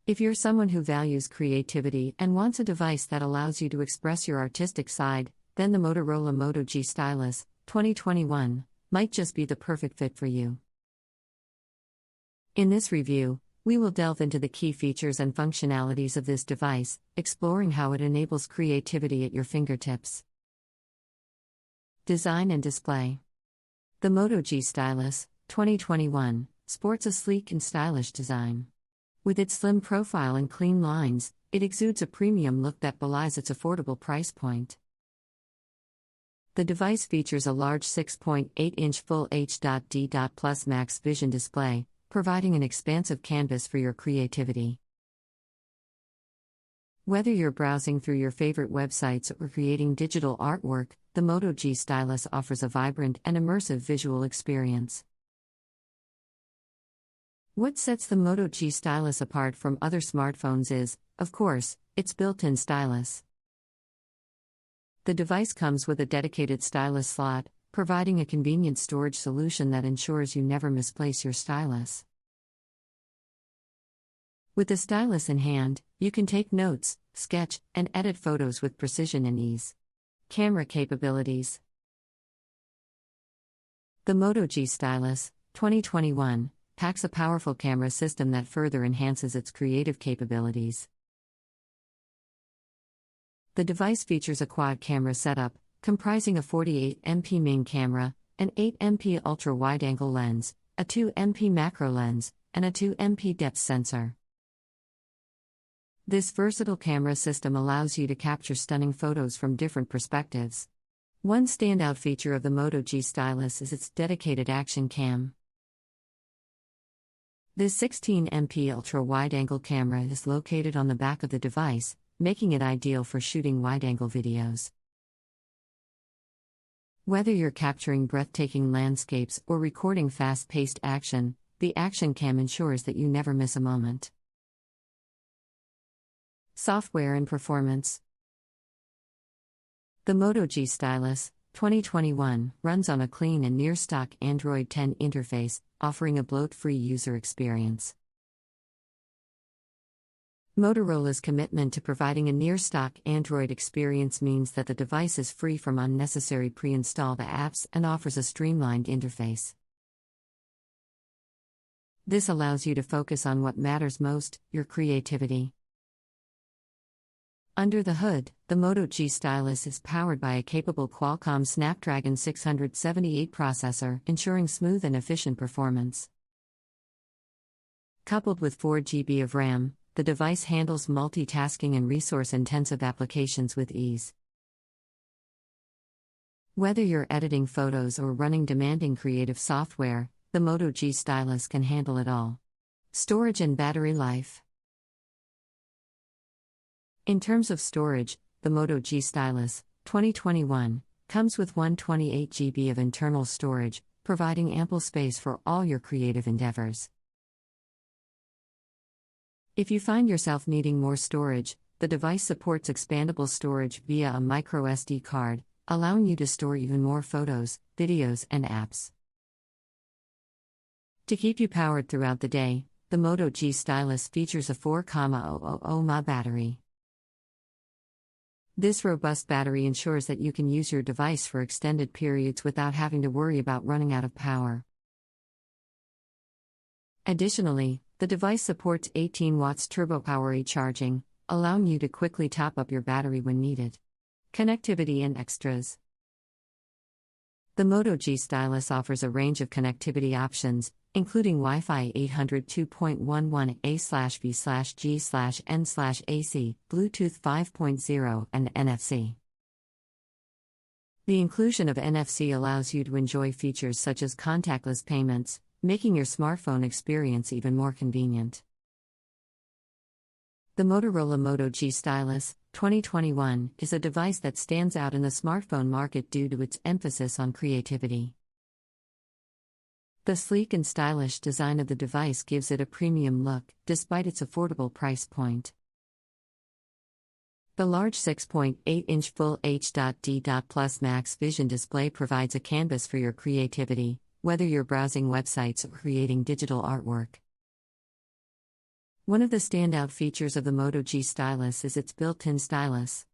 If you're someone who values creativity and wants a device that allows you to express your artistic side, then the Motorola Moto G Stylus 2021 might just be the perfect fit for you. In this review, we will delve into the key features and functionalities of this device, exploring how it enables creativity at your fingertips. Design and display. The Moto G Stylus 2021 sports a sleek and stylish design. With its slim profile and clean lines, it exudes a premium look that belies its affordable price point. The device features a large 6.8-inch Full HD+ Max Vision display, providing an expansive canvas for your creativity. Whether you're browsing through your favorite websites or creating digital artwork, the Moto G Stylus offers a vibrant and immersive visual experience. What sets the Moto G Stylus apart from other smartphones is, of course, its built-in stylus. The device comes with a dedicated stylus slot, providing a convenient storage solution that ensures you never misplace your stylus. With the stylus in hand, you can take notes, sketch, and edit photos with precision and ease. Camera capabilities. The Moto G Stylus 2021 packs a powerful camera system that further enhances its creative capabilities. The device features a quad camera setup, comprising a 48MP main camera, an 8MP ultra-wide-angle lens, a 2MP macro lens, and a 2MP depth sensor. This versatile camera system allows you to capture stunning photos from different perspectives. One standout feature of the Moto G Stylus is its dedicated action cam. This 16MP ultra-wide-angle camera is located on the back of the device, making it ideal for shooting wide-angle videos. Whether you're capturing breathtaking landscapes or recording fast-paced action, the action cam ensures that you never miss a moment. Software and performance. The Moto G Stylus 2021 runs on a clean and near-stock Android 10 interface, offering a bloat-free user experience. Motorola's commitment to providing a near-stock Android experience means that the device is free from unnecessary pre-installed apps and offers a streamlined interface. This allows you to focus on what matters most, your creativity. Under the hood, the Moto G Stylus is powered by a capable Qualcomm Snapdragon 678 processor, ensuring smooth and efficient performance. Coupled with 4 GB of RAM, the device handles multitasking and resource-intensive applications with ease. Whether you're editing photos or running demanding creative software, the Moto G Stylus can handle it all. Storage and battery life. In terms of storage, the Moto G Stylus 2021 comes with 128 GB of internal storage, providing ample space for all your creative endeavors. If you find yourself needing more storage, the device supports expandable storage via a microSD card, allowing you to store even more photos, videos, and apps. To keep you powered throughout the day, the Moto G Stylus features a 4,000 mAh battery. This robust battery ensures that you can use your device for extended periods without having to worry about running out of power. Additionally, the device supports 18 watts turbo power e-charging, allowing you to quickly top up your battery when needed. Connectivity and extras. The Moto G Stylus offers a range of connectivity options, including Wi-Fi 802.11a/v/g/n/AC, Bluetooth 5.0, and NFC. The inclusion of NFC allows you to enjoy features such as contactless payments, making your smartphone experience even more convenient. The Motorola Moto G Stylus 2021 is a device that stands out in the smartphone market due to its emphasis on creativity. The sleek and stylish design of the device gives it a premium look, despite its affordable price point. The large 6.8-inch Full HD+ Max Vision display provides a canvas for your creativity, whether you're browsing websites or creating digital artwork. One of the standout features of the Moto G stylus is its built-in stylus.